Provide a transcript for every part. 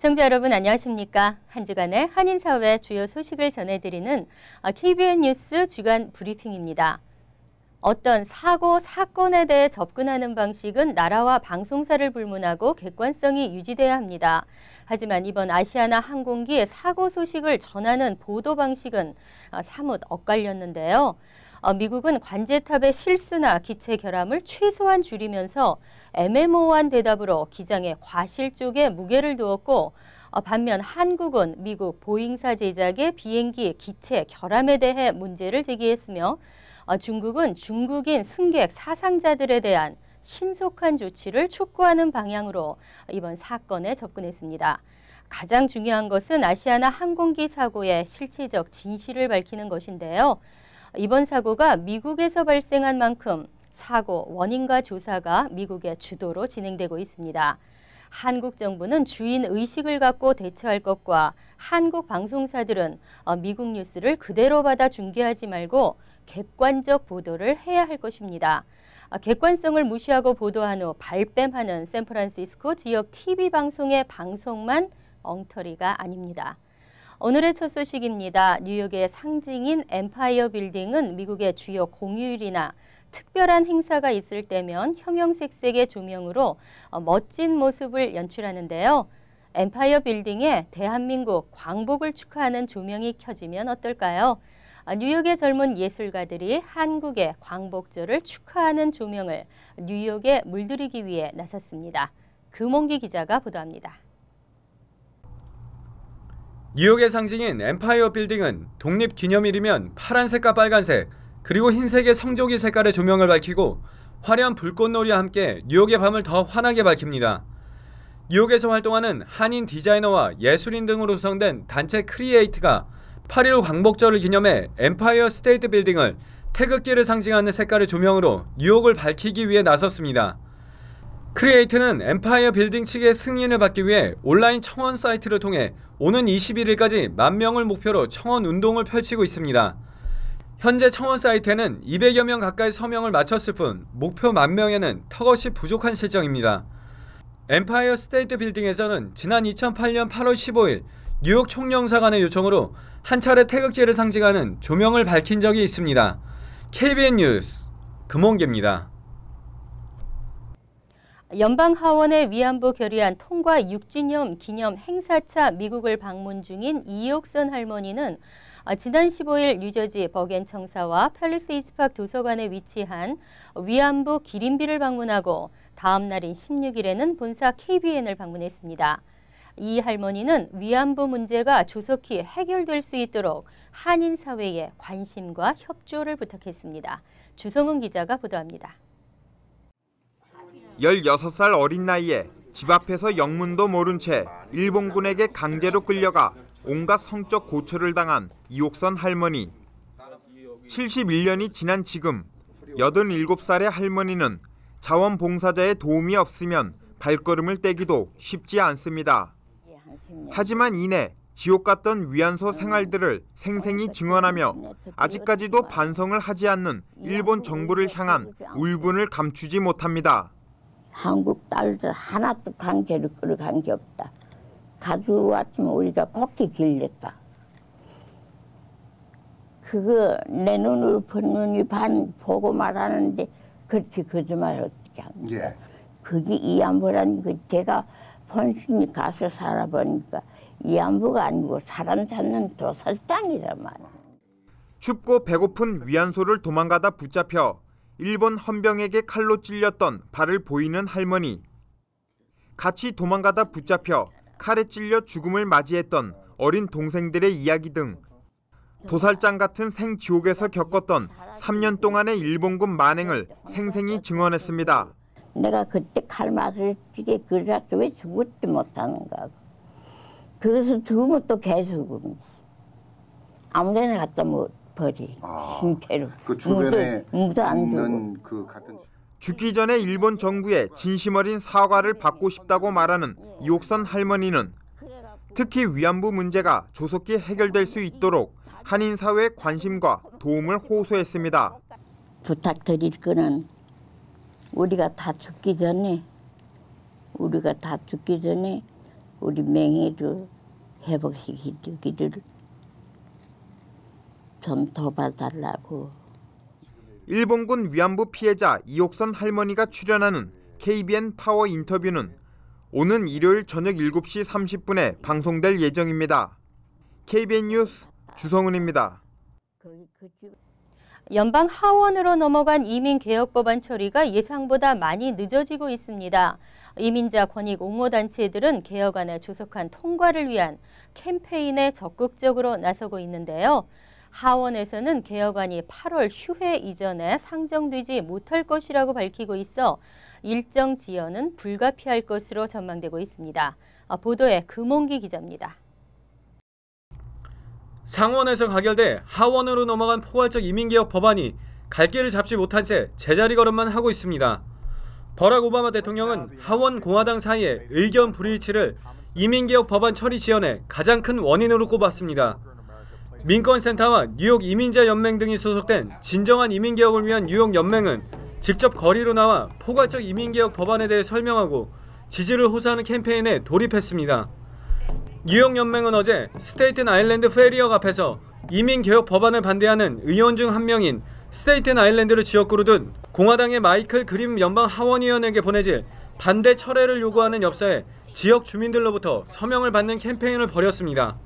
시청자 여러분 안녕하십니까? 한 주간의 한인사회 주요 소식을 전해드리는 KBN 뉴스 주간 브리핑입니다. 어떤 사고, 사건에 대해 접근하는 방식은 나라와 방송사를 불문하고 객관성이 유지돼야 합니다. 하지만 이번 아시아나 항공기의 사고 소식을 전하는 보도 방식은 사뭇 엇갈렸는데요. 미국은 관제탑의 실수나 기체 결함을 최소한 줄이면서 애매모호한 대답으로 기장의 과실 쪽에 무게를 두었고, 반면 한국은 미국 보잉사 제작의 비행기 기체 결함에 대해 문제를 제기했으며, 중국은 중국인 승객 사상자들에 대한 신속한 조치를 촉구하는 방향으로 이번 사건에 접근했습니다. 가장 중요한 것은 아시아나 항공기 사고의 실체적 진실을 밝히는 것인데요. 이번 사고가 미국에서 발생한 만큼 사고 원인과 조사가 미국의 주도로 진행되고 있습니다. 한국 정부는 주인 의식을 갖고 대처할 것과 한국 방송사들은 미국 뉴스를 그대로 받아 중계하지 말고 객관적 보도를 해야 할 것입니다. 객관성을 무시하고 보도한 후 발뺌하는 샌프란시스코 지역 TV 방송의 방송만 엉터리가 아닙니다. 오늘의 첫 소식입니다. 뉴욕의 상징인 엠파이어 빌딩은 미국의 주요 공휴일이나 특별한 행사가 있을 때면 형형색색의 조명으로 멋진 모습을 연출하는데요. 엠파이어 빌딩에 대한민국 광복을 축하하는 조명이 켜지면 어떨까요? 뉴욕의 젊은 예술가들이 한국의 광복절을 축하하는 조명을 뉴욕에 물들이기 위해 나섰습니다. 금홍기 기자가 보도합니다. 뉴욕의 상징인 엠파이어 빌딩은 독립기념일이면 파란색과 빨간색, 그리고 흰색의 성조기 색깔의 조명을 밝히고 화려한 불꽃놀이와 함께 뉴욕의 밤을 더 환하게 밝힙니다. 뉴욕에서 활동하는 한인 디자이너와 예술인 등으로 구성된 단체 크리에이트가 8.15 광복절을 기념해 엠파이어 스테이트 빌딩을 태극기를 상징하는 색깔의 조명으로 뉴욕을 밝히기 위해 나섰습니다. 크리에이트는 엠파이어 빌딩 측의 승인을 받기 위해 온라인 청원 사이트를 통해 오는 21일까지 10,000명을 목표로 청원 운동을 펼치고 있습니다. 현재 청원 사이트에는 200여 명 가까이 서명을 마쳤을 뿐 목표 10,000명에는 턱없이 부족한 실정입니다. 엠파이어 스테이트 빌딩에서는 지난 2008년 8월 15일 뉴욕 총영사관의 요청으로 한 차례 태극기를 상징하는 조명을 밝힌 적이 있습니다. KBN 뉴스 금홍기입니다. 연방하원의 위안부 결의안 통과 6주년 기념 행사차 미국을 방문 중인 이옥선 할머니는 지난 15일 뉴저지 버겐 청사와 팰리세이드스팍 도서관에 위치한 위안부 기림비를 방문하고 다음 날인 16일에는 본사 KBN을 방문했습니다. 이 할머니는 위안부 문제가 조속히 해결될 수 있도록 한인 사회에 관심과 협조를 부탁했습니다. 주성훈 기자가 보도합니다. 16살 어린 나이에 집 앞에서 영문도 모른 채 일본군에게 강제로 끌려가 온갖 성적 고초를 당한 이옥선 할머니. 71년이 지난 지금 87살의 할머니는 자원봉사자의 도움이 없으면 발걸음을 떼기도 쉽지 않습니다. 하지만 이내 지옥 같던 위안소 생활들을 생생히 증언하며 아직까지도 반성을 하지 않는 일본 정부를 향한 울분을 감추지 못합니다. 한국 딸들 하나도 강제로 끌어간 게 없다. 가지고 왔으면 우리가 곱게 길렸다. 그거 내 눈으로 본 눈이 반 보고 말하는데 그렇게 거짓말 어떻게 하는 거야. 예. 그게 이안부라는 거 제가 본순이 가서 살아보니까 이안부가 아니고 사람 찾는 도살장이란 말이야. 춥고 배고픈 위안소를 도망가다 붙잡혀 일본 헌병에게 칼로 찔렸던 발을 보이는 할머니. 같이 도망가다 붙잡혀 칼에 찔려 죽음을 맞이했던 어린 동생들의 이야기 등 도살장 같은 생지옥에서 겪었던 3년 동안의 일본군 만행을 생생히 증언했습니다. 내가 그때 칼 맞을 적에 그래서 왜 죽었지 못하는가. 거기서 죽으면 또 개죽음. 아무 데나 갖다 뭐 버리. 진짜로. 그 주변에 무도 안 있는 그 같은. 죽기 전에 일본 정부의 진심 어린 사과를 받고 싶다고 말하는 이옥선 할머니는 특히 위안부 문제가 조속히 해결될 수 있도록 한인 사회의 관심과 도움을 호소했습니다. 부탁드릴 거는 우리가 다 죽기 전에 우리 맹이를 회복시키기를 좀 도와달라고. 일본군 위안부 피해자 이옥선 할머니가 출연하는 KBN 파워 인터뷰는 오는 일요일 저녁 7시 30분에 방송될 예정입니다. KBN 뉴스 주성훈입니다. 연방 하원으로 넘어간 이민개혁법안 처리가 예상보다 많이 늦어지고 있습니다. 이민자 권익 옹호단체들은 개혁안에 조속한 통과를 위한 캠페인에 적극적으로 나서고 있는데요. 하원에서는 개혁안이 8월 휴회 이전에 상정되지 못할 것이라고 밝히고 있어 일정 지연은 불가피할 것으로 전망되고 있습니다. 보도에 금홍기 기자입니다. 상원에서 가결돼 하원으로 넘어간 포괄적 이민개혁 법안이 갈 길을 잡지 못한 채 제자리 걸음만 하고 있습니다. 버락 오바마 대통령은 하원 공화당 사이의 의견 불일치를 이민개혁 법안 처리 지연의 가장 큰 원인으로 꼽았습니다. 민권센터와 뉴욕 이민자 연맹 등이 소속된 진정한 이민개혁을 위한 뉴욕 연맹은 직접 거리로 나와 포괄적 이민개혁 법안에 대해 설명하고 지지를 호소하는 캠페인에 돌입했습니다. 뉴욕 연맹은 어제 스테이튼 아일랜드 페리역 앞에서 이민개혁 법안을 반대하는 의원 중 한 명인 스테이튼 아일랜드를 지역구로 둔 공화당의 마이클 그림 연방 하원의원에게 보내질 반대 철회를 요구하는 엽서에 지역 주민들로부터 서명을 받는 캠페인을 벌였습니다.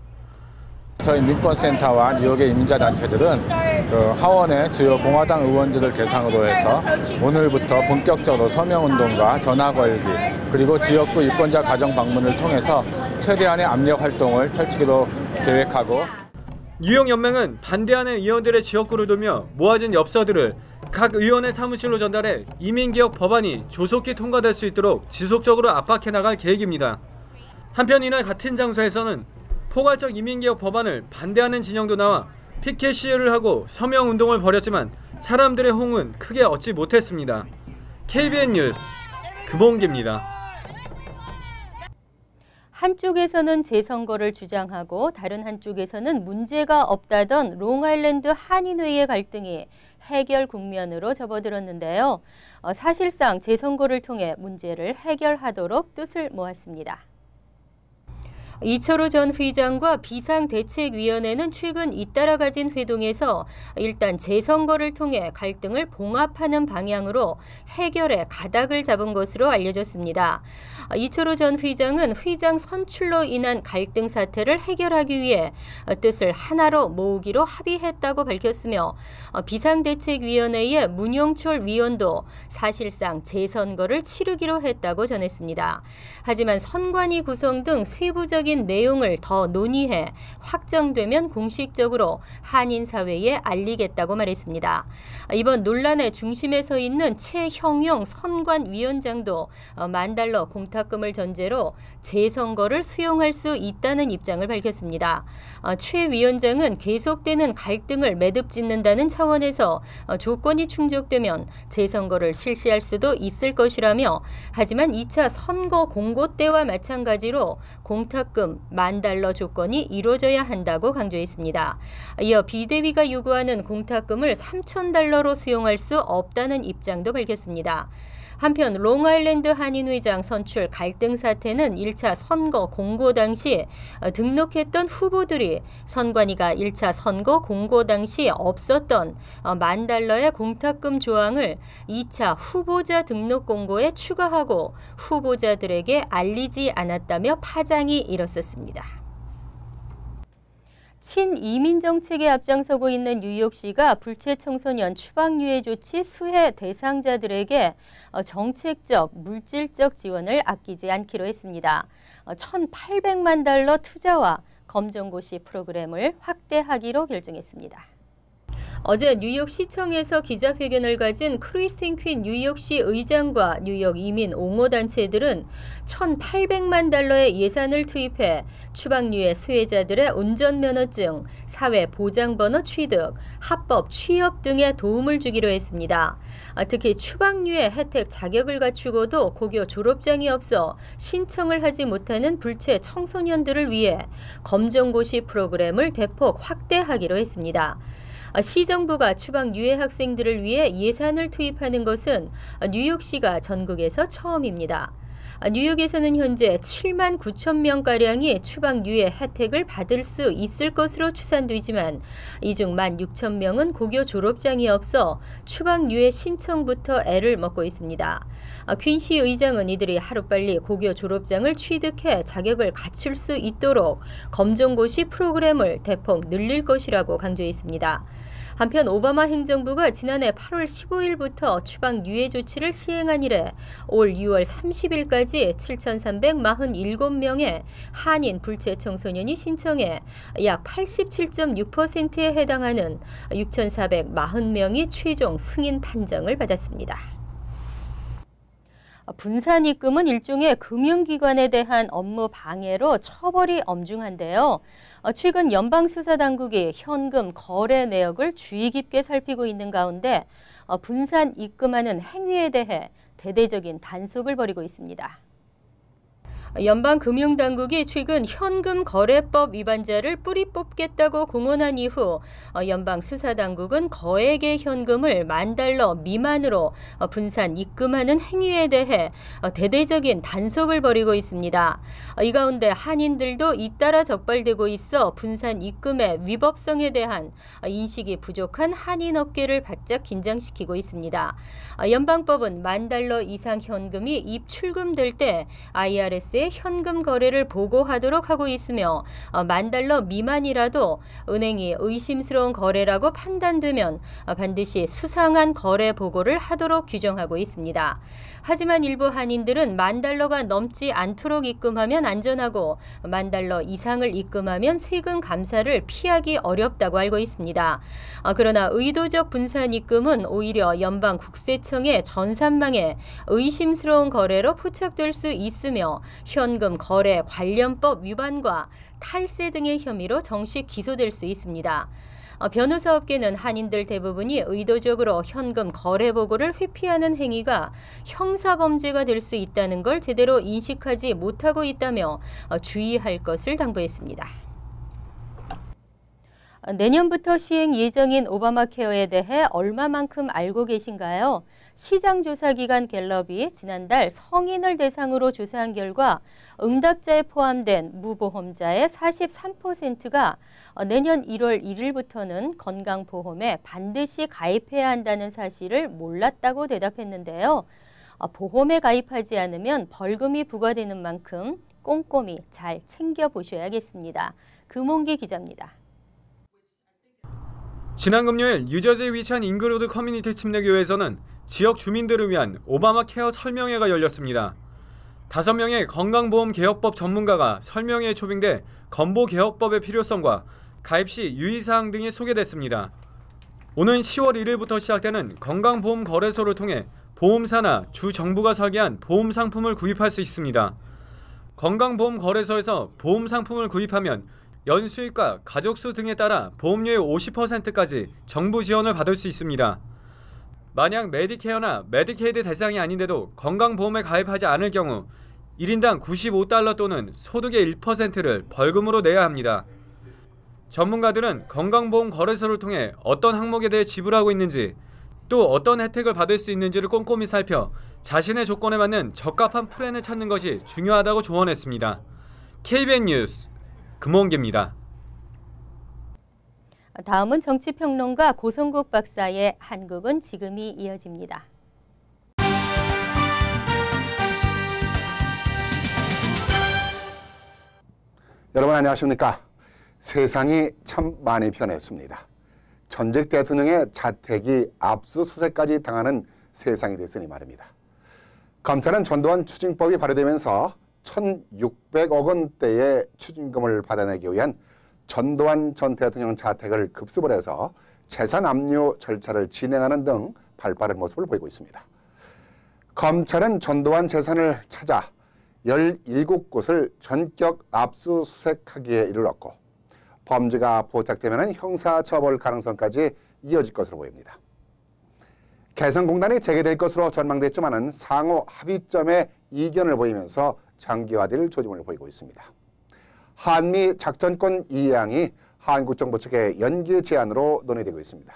저희 민권센터와 뉴욕의 이민자 단체들은 하원의 주요 공화당 의원들을 대상으로 해서 오늘부터 본격적으로 서명운동과 전화 걸기 그리고 지역구 유권자 가정 방문을 통해서 최대한의 압력 활동을 펼치기로 계획하고 뉴욕 연맹은 반대하는 의원들의 지역구를 돌며 모아진 엽서들을 각 의원의 사무실로 전달해 이민개혁 법안이 조속히 통과될 수 있도록 지속적으로 압박해 나갈 계획입니다. 한편 이날 같은 장소에서는 포괄적 이민개혁 법안을 반대하는 진영도 나와 피켓 시위를 하고 서명운동을 벌였지만 사람들의 호응은 크게 얻지 못했습니다. KBN 뉴스 금홍기입니다. 한쪽에서는 재선거를 주장하고 다른 한쪽에서는 문제가 없다던 롱아일랜드 한인회의 갈등이 해결 국면으로 접어들었는데요. 사실상 재선거를 통해 문제를 해결하도록 뜻을 모았습니다. 이철호 전 회장과 비상대책위원회는 최근 잇따라 가진 회동에서 일단 재선거를 통해 갈등을 봉합하는 방향으로 해결에 가닥을 잡은 것으로 알려졌습니다. 이철호 전 회장은 회장 선출로 인한 갈등 사태를 해결하기 위해 뜻을 하나로 모으기로 합의했다고 밝혔으며 비상대책위원회의 문용철 위원도 사실상 재선거를 치르기로 했다고 전했습니다. 하지만 선관위 구성 등 세부적인 내용을 더 논의해 확정되면 공식적으로 한인사회에 알리겠다고 말했습니다. 이번 논란의 중심에 서 있는 최형용 선관위원장도 $10,000 공탁금을 전제로 재선거를 수용할 수 있다는 입장을 밝혔습니다. 최 위원장은 계속되는 갈등을 매듭짓는다는 차원에서 조건이 충족되면 재선거를 실시할 수도 있을 것이라며 하지만 2차 선거 공고 때와 마찬가지로 공탁금 $10,000 조건이 이루어져야 한다고 강조했습니다. 이어 비대위가 요구하는 공탁금을 $3,000로 수용할 수 없다는 입장도 밝혔습니다. 한편 롱아일랜드 한인회장 선출 갈등 사태는 1차 선거 공고 당시 등록했던 후보들이 선관위가 1차 선거 공고 당시 없었던 $10,000의 공탁금 조항을 2차 후보자 등록 공고에 추가하고 후보자들에게 알리지 않았다며 파장이 일었었습니다. 친이민 정책에 앞장서고 있는 뉴욕시가 불체 청소년 추방유예 조치 수혜 대상자들에게 정책적, 물질적 지원을 아끼지 않기로 했습니다. $1,800만 투자와 검정고시 프로그램을 확대하기로 결정했습니다. 어제 뉴욕시청에서 기자회견을 가진 크리스틴 퀸 뉴욕시 의장과 뉴욕 이민 옹호단체들은 $1,800만 예산을 투입해 추방유예 수혜자들의 운전면허증, 사회보장번호 취득, 합법 취업 등에 도움을 주기로 했습니다. 특히 추방유예 혜택 자격을 갖추고도 고교 졸업장이 없어 신청을 하지 못하는 불체 청소년들을 위해 검정고시 프로그램을 대폭 확대하기로 했습니다. 시정부가 추방 유해 학생들을 위해 예산을 투입하는 것은 뉴욕시가 전국에서 처음입니다. 뉴욕에서는 현재 7만 9천 명가량이 추방 유예 혜택을 받을 수 있을 것으로 추산되지만 이 중 1만 6천 명은 고교 졸업장이 없어 추방 유예 신청부터 애를 먹고 있습니다. 퀸시 의장은 이들이 하루빨리 고교 졸업장을 취득해 자격을 갖출 수 있도록 검정고시 프로그램을 대폭 늘릴 것이라고 강조했습니다. 한편 오바마 행정부가 지난해 8월 15일부터 추방 유예 조치를 시행한 이래 올 6월 30일까지 7,347명의 한인 불체 청소년이 신청해 약 87.6%에 해당하는 6,440명이 최종 승인 판정을 받았습니다. 분산 입금은 일종의 금융기관에 대한 업무 방해로 처벌이 엄중한데요. 최근 연방수사당국이 현금 거래 내역을 주의 깊게 살피고 있는 가운데 분산 입금하는 행위에 대해 대대적인 단속을 벌이고 있습니다. 연방금융당국이 최근 현금거래법 위반자를 뿌리 뽑겠다고 공언한 이후 연방수사당국은 거액의 현금을 $10,000 미만으로 분산 입금하는 행위에 대해 대대적인 단속을 벌이고 있습니다. 이 가운데 한인들도 잇따라 적발되고 있어 분산 입금의 위법성에 대한 인식이 부족한 한인업계를 바짝 긴장시키고 있습니다. 연방법은 $10,000 이상 현금이 입출금될 때 IRS에 현금 거래를 보고하도록 하고 있으며 $10,000 미만이라도 은행이 의심스러운 거래라고 판단되면 반드시 수상한 거래 보고를 하도록 규정하고 있습니다. 하지만 일부 한인들은 $10,000가 넘지 않도록 입금하면 안전하고 $10,000 이상을 입금하면 세금 감사를 피하기 어렵다고 알고 있습니다. 그러나 의도적 분산 입금은 오히려 연방 국세청의 전산망에 의심스러운 거래로 포착될 수 있으며 현금 거래 관련법 위반과 탈세 등의 혐의로 정식 기소될 수 있습니다. 변호사업계는 한인들 대부분이 의도적으로 현금 거래 보고를 회피하는 행위가 형사범죄가 될 수 있다는 걸 제대로 인식하지 못하고 있다며 주의할 것을 당부했습니다. 내년부터 시행 예정인 오바마 케어에 대해 얼마만큼 알고 계신가요? 시장조사기관 갤럽이 지난달 성인을 대상으로 조사한 결과 응답자에 포함된 무보험자의 43%가 내년 1월 1일부터는 건강보험에 반드시 가입해야 한다는 사실을 몰랐다고 대답했는데요. 보험에 가입하지 않으면 벌금이 부과되는 만큼 꼼꼼히 잘 챙겨보셔야겠습니다. 금홍기 기자입니다. 지난 금요일 뉴저지 위치한 잉그로드 커뮤니티 침례교회에서는 지역 주민들을 위한 오바마 케어 설명회가 열렸습니다. 5명의 건강보험 개혁법 전문가가 설명회에 초빙돼 건보개혁법의 필요성과 가입 시 유의사항 등이 소개됐습니다. 오는 10월 1일부터 시작되는 건강보험 거래소를 통해 보험사나 주 정부가 설계한 보험 상품을 구입할 수 있습니다. 건강보험 거래소에서 보험 상품을 구입하면 연수익과 가족수 등에 따라 보험료의 50%까지 정부 지원을 받을 수 있습니다. 만약 메디케어나 메디케이드 대상이 아닌데도 건강보험에 가입하지 않을 경우 1인당 $95 또는 소득의 1%를 벌금으로 내야 합니다. 전문가들은 건강보험 거래소를 통해 어떤 항목에 대해 지불하고 있는지 또 어떤 혜택을 받을 수 있는지를 꼼꼼히 살펴 자신의 조건에 맞는 적합한 플랜을 찾는 것이 중요하다고 조언했습니다. KBN 뉴스 금홍기입니다. 다음은 정치평론가 고성국 박사의 한국은 지금이 이어집니다. 여러분 안녕하십니까? 세상이 참 많이 변했습니다. 전직 대통령의 자택이 압수수색까지 당하는 세상이 됐으니 말입니다. 검찰은 전두환 추징법이 발효되면서 1,600억 원대의 추징금을 받아내기 위한 전두환 전 대통령 자택을 급습을 해서 재산 압류 절차를 진행하는 등 발빠른 모습을 보이고 있습니다. 검찰은 전두환 재산을 찾아 17곳을 전격 압수수색하기에 이르렀고 범죄가 포착되면 형사처벌 가능성까지 이어질 것으로 보입니다. 개성공단이 재개될 것으로 전망됐지만 상호 합의점에 이견을 보이면서 장기화될 조짐을 보이고 있습니다. 한미 작전권 이양이 한국 정부 측의 연기 제안으로 논의되고 있습니다.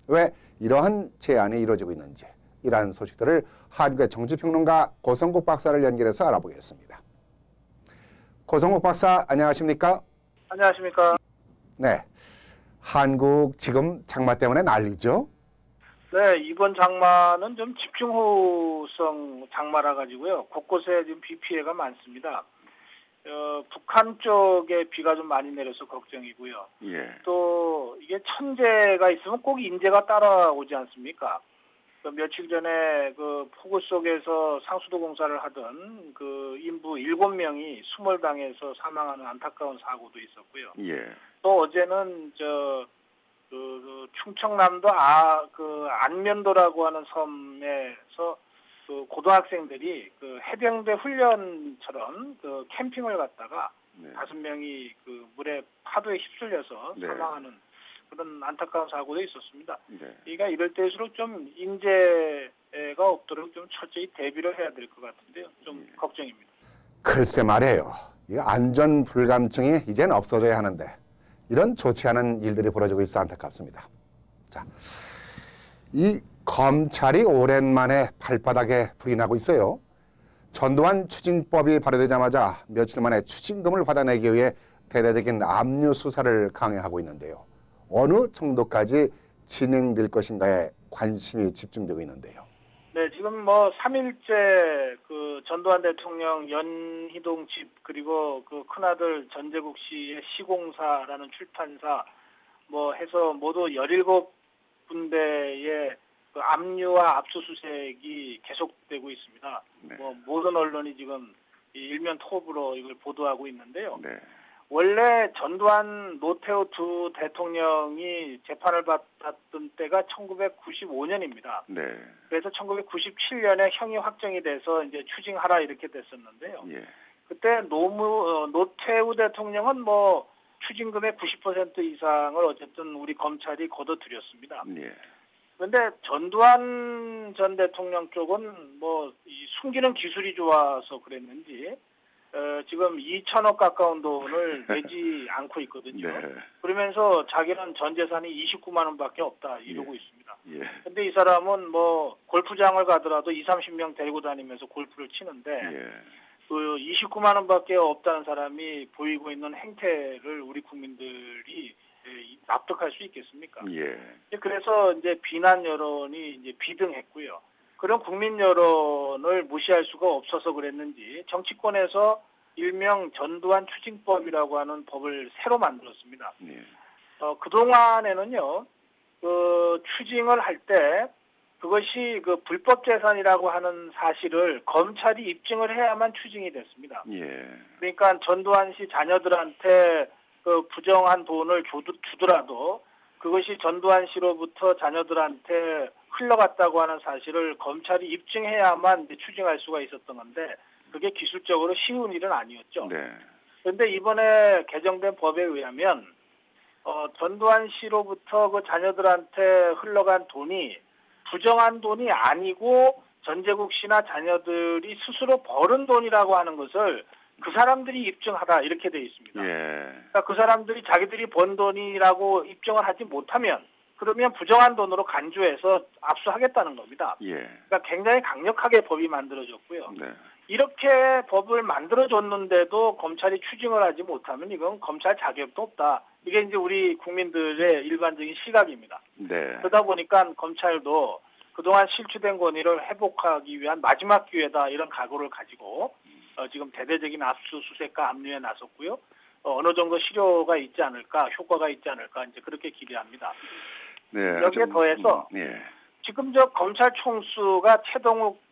왜 이러한 제안이 이루어지고 있는지 이러한 소식들을 한국의 정치평론가 고성국 박사를 연결해서 알아보겠습니다. 고성국 박사, 안녕하십니까? 안녕하십니까? 네, 한국 지금 장마 때문에 난리죠? 네, 이번 장마는 좀 집중호우성 장마라 가지고요. 곳곳에 지금 비 피해가 많습니다. 북한 쪽에 비가 좀 많이 내려서 걱정이고요. 예. 또 이게 천재가 있으면 꼭 인재가 따라오지 않습니까? 며칠 전에 그 폭우 속에서 상수도 공사를 하던 그 인부 7명이 수몰당해서 사망하는 안타까운 사고도 있었고요. 예. 또 어제는 충청남도 안면도라고 하는 섬에서 그 고등학생들이 그 해병대 훈련처럼 그 캠핑을 갔다가 네. 5명이 그 물에 파도에 휩쓸려서 네. 사망하는 그런 안타까운 사고도 있었습니다. 네. 그러니까 이럴 때일수록 좀 인재가 없도록 좀 철저히 대비를 해야 될 것 같은데요. 좀 걱정입니다. 글쎄 말이에요. 이 안전 불감증이 이제는 없어져야 하는데 이런 좋지 않은 일들이 벌어지고 있어 안타깝습니다. 자, 이 검찰이 오랜만에 발바닥에 불이 나고 있어요. 전두환 추징법이 발효되자마자 며칠 만에 추징금을 받아내기 위해 대대적인 압류 수사를 강행하고 있는데요. 어느 정도까지 진행될 것인가에 관심이 집중되고 있는데요. 네, 지금 뭐 3일째 그 전두환 대통령 연희동 집 그리고 그 큰아들 전재국 씨의 시공사라는 출판사 뭐 해서 모두 17군데의 그 압류와 압수수색이 계속되고 있습니다. 네. 뭐 모든 언론이 지금 일면 톱으로 이걸 보도하고 있는데요. 네. 원래 전두환 노태우 두 대통령이 재판을 받았던 때가 1995년입니다. 네. 그래서 1997년에 형이 확정이 돼서 이제 추징하라 이렇게 됐었는데요. 예. 그때 노태우 대통령은 뭐 추징금의 90% 이상을 어쨌든 우리 검찰이 거둬들였습니다. 예. 그런데 전두환 전 대통령 쪽은 뭐 이 숨기는 기술이 좋아서 그랬는지 지금 2천억 가까운 돈을 내지 않고 있거든요. 네. 그러면서 자기는 전 재산이 29만 원밖에 없다 이러고 있습니다. 예. 근데 이 사람은 뭐 골프장을 가더라도 20-30명 데리고 다니면서 골프를 치는데 예. 그 29만 원밖에 없다는 사람이 보이고 있는 행태를 우리 국민들이 납득할 수 있겠습니까? 예. 그래서 이제 비난 여론이 이제 비등했고요. 그런 국민 여론을 무시할 수가 없어서 그랬는지 정치권에서 일명 전두환 추징법이라고 하는 법을 새로 만들었습니다. 예. 그동안에는요, 그 추징을 할 때 그것이 그 불법 재산이라고 하는 사실을 검찰이 입증을 해야만 추징이 됐습니다. 예. 그러니까 전두환 씨 자녀들한테 그 부정한 돈을 주더라도 그것이 전두환 씨로부터 자녀들한테 흘러갔다고 하는 사실을 검찰이 입증해야만 이제 추징할 수가 있었던 건데 그게 기술적으로 쉬운 일은 아니었죠. 네. 그런데 이번에 개정된 법에 의하면 전두환 씨로부터 그 자녀들한테 흘러간 돈이 부정한 돈이 아니고 전재국 씨나 자녀들이 스스로 벌은 돈이라고 하는 것을 그 사람들이 입증하라 이렇게 돼 있습니다. 예. 그러니까 그 사람들이 자기들이 번 돈이라고 입증을 하지 못하면 그러면 부정한 돈으로 간주해서 압수하겠다는 겁니다. 예. 그러니까 굉장히 강력하게 법이 만들어졌고요. 네. 이렇게 법을 만들어줬는데도 검찰이 추징을 하지 못하면 이건 검찰 자격도 없다. 이게 이제 우리 국민들의 일반적인 시각입니다. 네. 그러다 보니까 검찰도 그동안 실추된 권위를 회복하기 위한 마지막 기회다 이런 각오를 가지고 지금 대대적인 압수수색과 압류에 나섰고요. 어느 정도 실효가 있지 않을까, 효과가 있지 않을까 이제 그렇게 기대합니다. 네. 여기에 더해서 예. 지금 저 검찰 총수가 최동욱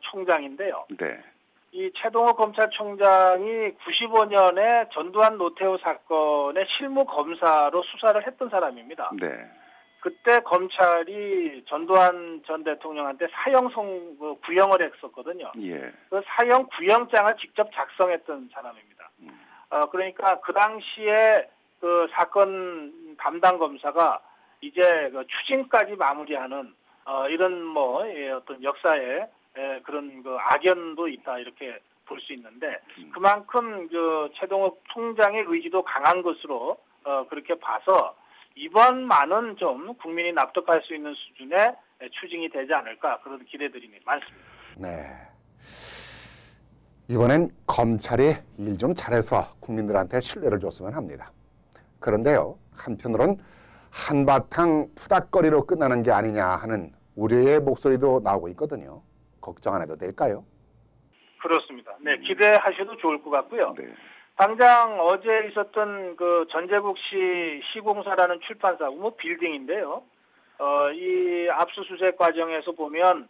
총장인데요. 네. 이 최동욱 검찰총장이 95년에 전두환 노태우 사건의 실무 검사로 수사를 했던 사람입니다. 네. 그때 검찰이 전두환 전 대통령한테 사형 구형을 했었거든요. 예. 그 사형 구형장을 직접 작성했던 사람입니다. 그러니까 그 당시에 그 사건 담당 검사가 이제 그 추징까지 마무리하는 이런 뭐 어떤 역사에 그런 그 악연도 있다 이렇게 볼 수 있는데 그만큼 그 최동욱 총장의 의지도 강한 것으로 그렇게 봐서 이번만은 좀 국민이 납득할 수 있는 수준의 추징이 되지 않을까 그런 기대들이 많습니다. 네. 이번엔 검찰이 일 좀 잘해서 국민들한테 신뢰를 줬으면 합니다. 그런데요, 한편으론 한바탕 푸닥거리로 끝나는 게 아니냐 하는 우려의 목소리도 나오고 있거든요. 걱정 안 해도 될까요? 그렇습니다. 네, 기대하셔도 좋을 것 같고요. 네. 당장 어제 있었던 그 전제국시 시공사라는 출판사, 뭐 빌딩인데요. 이 압수수색 과정에서 보면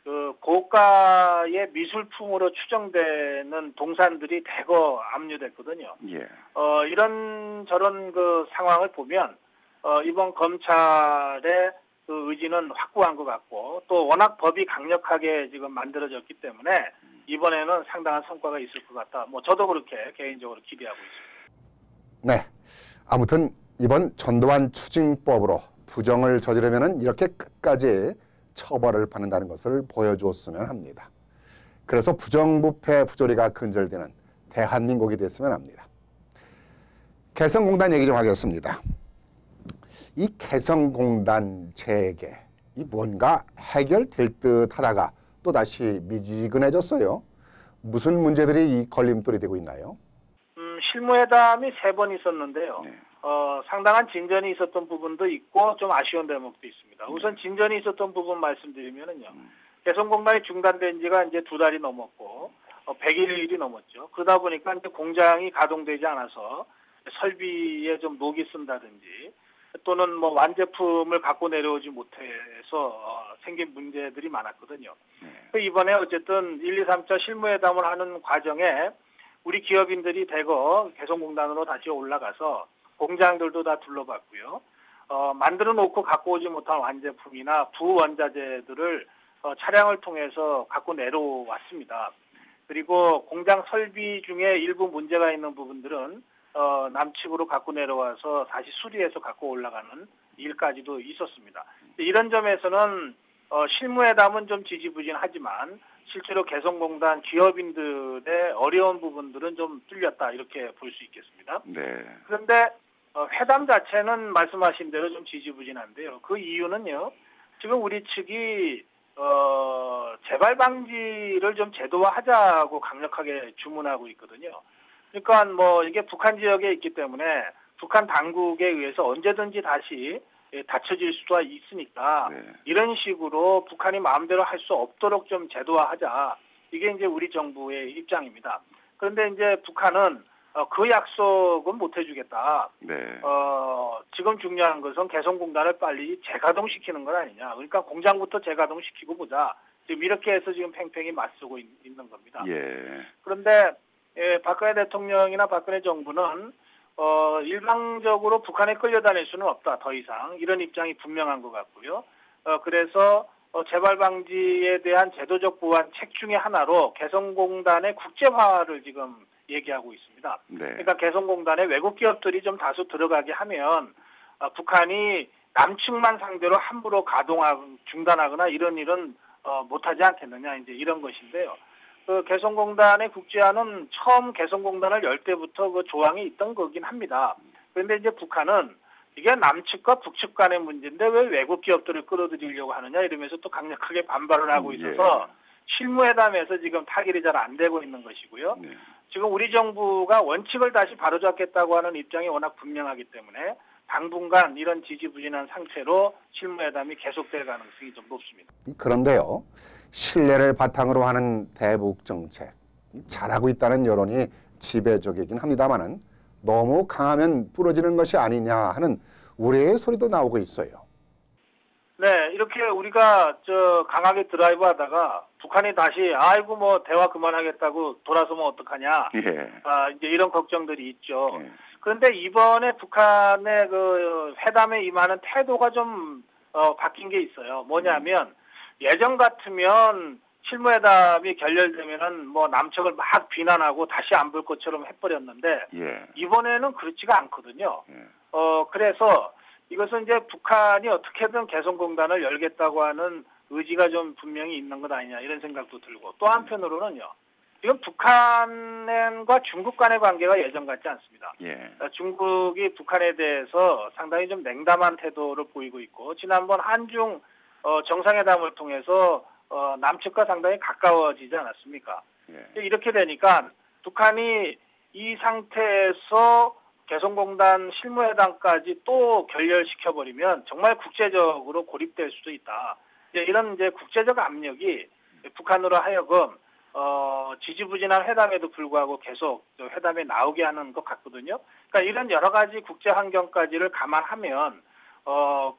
그 고가의 미술품으로 추정되는 동산들이 대거 압류됐거든요. 예. 이런 저런 그 상황을 보면 이번 검찰의 그 의지는 확고한 것 같고 또 워낙 법이 강력하게 지금 만들어졌기 때문에 이번에는 상당한 성과가 있을 것 같다. 뭐 저도 그렇게 개인적으로 기대하고 있습니다. 네. 아무튼 이번 전두환 추징법으로 부정을 저지르면은 이렇게 끝까지 처벌을 받는다는 것을 보여주었으면 합니다. 그래서 부정부패 부조리가 근절되는 대한민국이 됐으면 합니다. 개성공단 얘기 좀 하겠습니다. 이 개성공단 재개, 이 뭔가 해결될 듯 하다가 또다시 미지근해졌어요. 무슨 문제들이 이 걸림돌이 되고 있나요? 실무회담이 3번 있었는데요. 네. 상당한 진전이 있었던 부분도 있고 좀 아쉬운 대목도 있습니다. 우선 진전이 있었던 부분 말씀드리면은요. 개성공단이 중단된 지가 이제 2달이 넘었고 100일이 넘었죠. 그러다 보니까 이제 공장이 가동되지 않아서 설비에 좀 녹이 쓴다든지 또는 뭐 완제품을 갖고 내려오지 못해서 생긴 문제들이 많았거든요. 이번에 어쨌든 1, 2, 3차 실무회담을 하는 과정에 우리 기업인들이 대거 개성공단으로 다시 올라가서 공장들도 다 둘러봤고요. 만들어 놓고 갖고 오지 못한 완제품이나 부원자재들을 차량을 통해서 갖고 내려왔습니다. 그리고 공장 설비 중에 일부 문제가 있는 부분들은 남측으로 갖고 내려와서 다시 수리해서 갖고 올라가는 일까지도 있었습니다. 이런 점에서는 실무회담은 좀 지지부진하지만 실제로 개성공단 기업인들의 어려운 부분들은 좀 뚫렸다 이렇게 볼 수 있겠습니다. 네. 그런데 회담 자체는 말씀하신 대로 좀 지지부진한데요. 그 이유는요. 지금 우리 측이 재발 방지를 좀 제도화하자고 강력하게 주문하고 있거든요. 그러니까 뭐 이게 북한 지역에 있기 때문에 북한 당국에 의해서 언제든지 다시 닫혀질 수가 있으니까 네. 이런 식으로 북한이 마음대로 할 수 없도록 좀 제도화하자. 이게 이제 우리 정부의 입장입니다. 그런데 이제 북한은 그 약속은 못 해주겠다. 네. 지금 중요한 것은 개성공단을 빨리 재가동시키는 건 아니냐. 그러니까 공장부터 재가동시키고 보자. 지금 이렇게 해서 지금 팽팽히 맞서고 있는 겁니다. 예. 그런데 박근혜 대통령이나 박근혜 정부는 일방적으로 북한에 끌려다닐 수는 없다. 더 이상 이런 입장이 분명한 것 같고요. 그래서 재발 방지에 대한 제도적 보완책 중에 하나로 개성공단의 국제화를 지금 얘기하고 있습니다. 네. 그러니까 개성공단에 외국 기업들이 좀 다수 들어가게 하면 북한이 남측만 상대로 함부로 중단하거나 이런 일은 못하지 않겠느냐 이제 이런 것인데요. 그 개성공단의 국제화는 처음 개성공단을 열 때부터 그 조항이 있던 거긴 합니다. 그런데 이제 북한은 이게 남측과 북측 간의 문제인데 왜 외국 기업들을 끌어들이려고 하느냐 이러면서 또 강력하게 반발을 하고 있어서 실무회담에서 지금 타결이 잘 안 되고 있는 것이고요. 네. 지금 우리 정부가 원칙을 다시 바로잡겠다고 하는 입장이 워낙 분명하기 때문에 당분간 이런 지지부진한 상태로 실무회담이 계속될 가능성이 좀 높습니다. 그런데요. 신뢰를 바탕으로 하는 대북 정책, 잘하고 있다는 여론이 지배적이긴 합니다만은 너무 강하면 부러지는 것이 아니냐 하는 우려의 소리도 나오고 있어요. 네, 이렇게 우리가 강하게 드라이브 하다가 북한이 다시 아이고 뭐 대화 그만하겠다고 돌아서면 어떡하냐. 예. 이제 이런 걱정들이 있죠. 예. 그런데 이번에 북한의 그 회담에 임하는 태도가 좀 바뀐 게 있어요. 뭐냐면 예전 같으면 실무회담이 결렬되면은 뭐 남측을 막 비난하고 다시 안 볼 것처럼 해버렸는데 예. 이번에는 그렇지가 않거든요. 예. 그래서 이것은 이제 북한이 어떻게든 개성공단을 열겠다고 하는 의지가 좀 분명히 있는 것 아니냐 이런 생각도 들고 또 한편으로는요. 지금 북한과 중국 간의 관계가 예전 같지 않습니다. 예. 중국이 북한에 대해서 상당히 좀 냉담한 태도를 보이고 있고 지난번 한중 정상회담을 통해서 남측과 상당히 가까워지지 않았습니까? 예. 이렇게 되니까 북한이 이 상태에서 개성공단 실무회담까지 또 결렬시켜버리면 정말 국제적으로 고립될 수도 있다. 이런 국제적 압력이 북한으로 하여금 지지부진한 회담에도 불구하고 계속 회담에 나오게 하는 것 같거든요. 그러니까 이런 여러 가지 국제 환경까지를 감안하면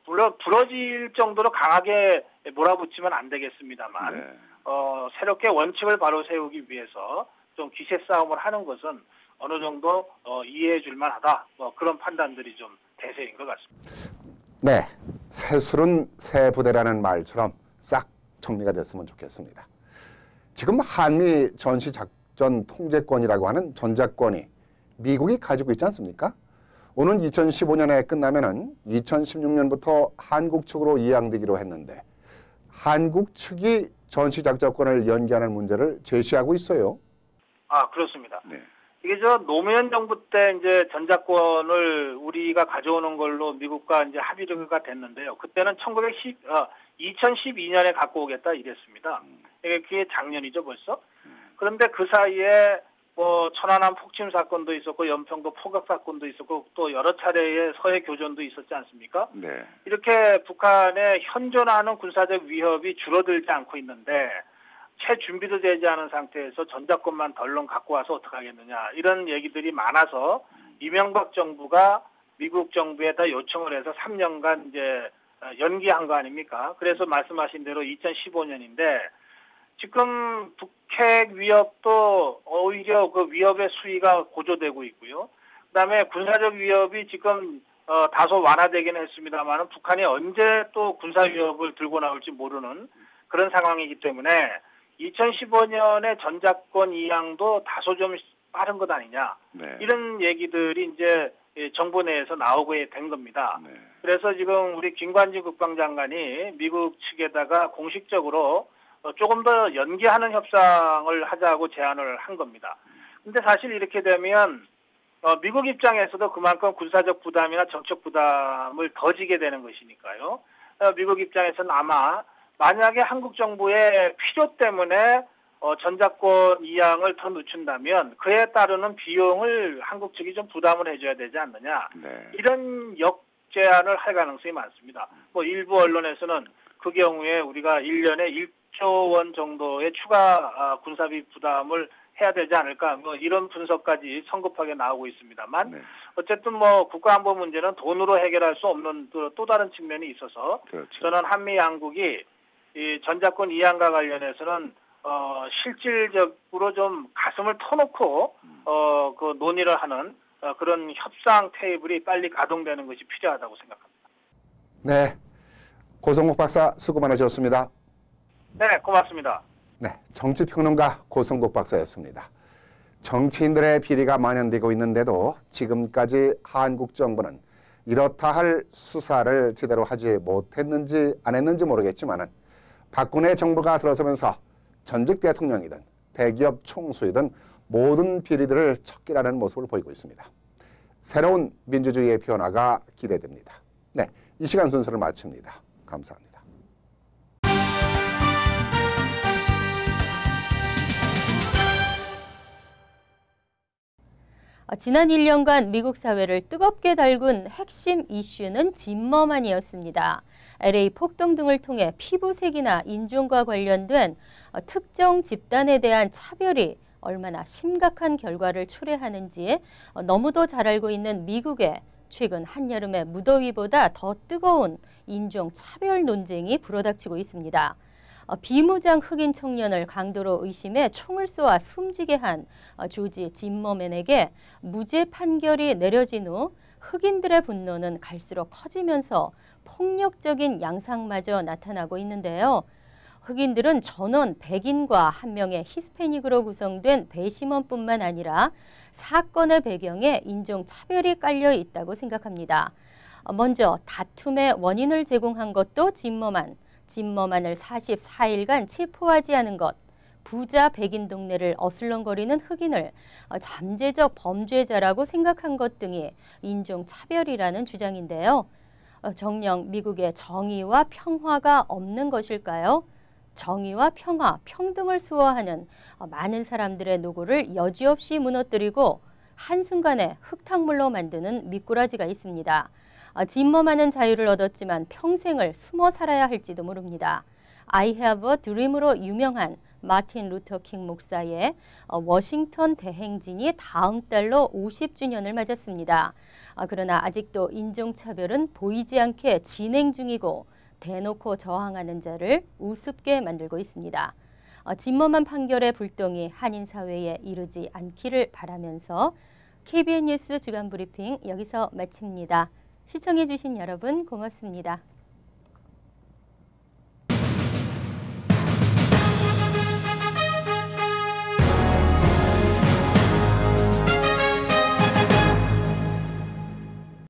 부러질 정도로 강하게 몰아붙이면 안 되겠습니다만 네. 새롭게 원칙을 바로 세우기 위해서 좀 기세 싸움을 하는 것은 어느 정도 이해해 줄 만하다. 그런 판단들이 좀 대세인 것 같습니다. 네, 새술은 새 부대라는 말처럼 싹 정리가 됐으면 좋겠습니다. 지금 한미 전시작전 통제권이라고 하는 전작권이 미국이 가지고 있지 않습니까? 오는 2015년에 끝나면은 2016년부터 한국 측으로 이양되기로 했는데 한국 측이 전시작전권을 연기하는 문제를 제시하고 있어요. 아, 그렇습니다. 네. 이게 노무현 정부 때 이제 전작권을 우리가 가져오는 걸로 미국과 이제 합의가 됐는데요. 그때는 2012년에 갖고 오겠다 이랬습니다. 그게 작년이죠 벌써. 그런데 그 사이에 천안함 폭침 사건도 있었고 연평도 포격 사건도 있었고 또 여러 차례의 서해 교전도 있었지 않습니까? 네. 이렇게 북한의 현존하는 군사적 위협이 줄어들지 않고 있는데 채 준비도 되지 않은 상태에서 전작권만 덜렁 갖고 와서 어떡하겠느냐 이런 얘기들이 많아서 이명박 정부가 미국 정부에다 요청을 해서 3년간 이제 연기한 거 아닙니까? 그래서 말씀하신 대로 2015년인데 지금 북핵 위협도 오히려 그 위협의 수위가 고조되고 있고요. 그다음에 군사적 위협이 지금 다소 완화되긴 했습니다만 북한이 언제 또 군사 위협을 들고 나올지 모르는 그런 상황이기 때문에 2015년의 전작권 이양도 다소 좀 빠른 것 아니냐. 네. 이런 얘기들이 이제 정부 내에서 나오게 된 겁니다. 네. 그래서 지금 우리 김관진 국방장관이 미국 측에다가 공식적으로 조금 더 연기하는 협상을 하자고 제안을 한 겁니다. 근데 사실 이렇게 되면 미국 입장에서도 그만큼 군사적 부담이나 정책 부담을 더 지게 되는 것이니까요. 미국 입장에서는 아마 만약에 한국 정부의 필요 때문에 전작권 이양을 더 늦춘다면 그에 따르는 비용을 한국 측이 좀 부담을 해줘야 되지 않느냐. 네. 이런 역제안을 할 가능성이 많습니다. 일부 언론에서는 그 경우에 우리가 1년에 1조 원 정도의 추가 군사비 부담을 해야 되지 않을까 이런 분석까지 성급하게 나오고 있습니다만 네. 어쨌든 국가안보 문제는 돈으로 해결할 수 없는 또 다른 측면이 있어서 그렇죠. 저는 한미 양국이 이 전작권 이양과 관련해서는 실질적으로 좀 가슴을 터놓고 그 논의를 하는 그런 협상 테이블이 빨리 가동되는 것이 필요하다고 생각합니다. 네, 고성국 박사 수고 많으셨습니다. 네, 고맙습니다. 네, 정치평론가 고성국 박사였습니다. 정치인들의 비리가 만연되고 있는데도 지금까지 한국 정부는 이렇다 할 수사를 제대로 하지 못했는지 안 했는지 모르겠지만은 박근혜 정부가 들어서면서 전직 대통령이든 대기업 총수이든 모든 비리들을 척결하는 모습을 보이고 있습니다. 새로운 민주주의의 변화가 기대됩니다. 네, 이 시간 순서를 마칩니다. 감사합니다. 지난 1년간 미국 사회를 뜨겁게 달군 핵심 이슈는 진머만이었습니다. LA 폭동 등을 통해 피부색이나 인종과 관련된 특정 집단에 대한 차별이 얼마나 심각한 결과를 초래하는지 너무도 잘 알고 있는 미국에 최근 한여름의 무더위보다 더 뜨거운 인종 차별 논쟁이 불어닥치고 있습니다. 비무장 흑인 청년을 강도로 의심해 총을 쏘아 숨지게 한 조지 진머맨에게 무죄 판결이 내려진 후 흑인들의 분노는 갈수록 커지면서 폭력적인 양상마저 나타나고 있는데요. 흑인들은 전원 백인과 한 명의 히스패닉으로 구성된 배심원뿐만 아니라 사건의 배경에 인종차별이 깔려 있다고 생각합니다. 먼저 다툼의 원인을 제공한 것도 진머만을 44일간 체포하지 않은 것, 부자 백인 동네를 어슬렁거리는 흑인을 잠재적 범죄자라고 생각한 것 등이 인종차별이라는 주장인데요. 정녕 미국의 정의와 평화가 없는 것일까요? 정의와 평화, 평등을 수호하는 많은 사람들의 노고를 여지없이 무너뜨리고 한순간에 흙탕물로 만드는 미꾸라지가 있습니다. 진범하는 자유를 얻었지만 평생을 숨어 살아야 할지도 모릅니다. I have a dream으로 유명한 마틴 루터 킹 목사의 워싱턴 대행진이 다음 달로 50주년을 맞았습니다. 그러나 아직도 인종차별은 보이지 않게 진행 중이고 대놓고 저항하는 자를 우습게 만들고 있습니다. 진범한 판결의 불똥이 한인 사회에 이르지 않기를 바라면서 KBN 뉴스 주간 브리핑 여기서 마칩니다. 시청해 주신 여러분 고맙습니다.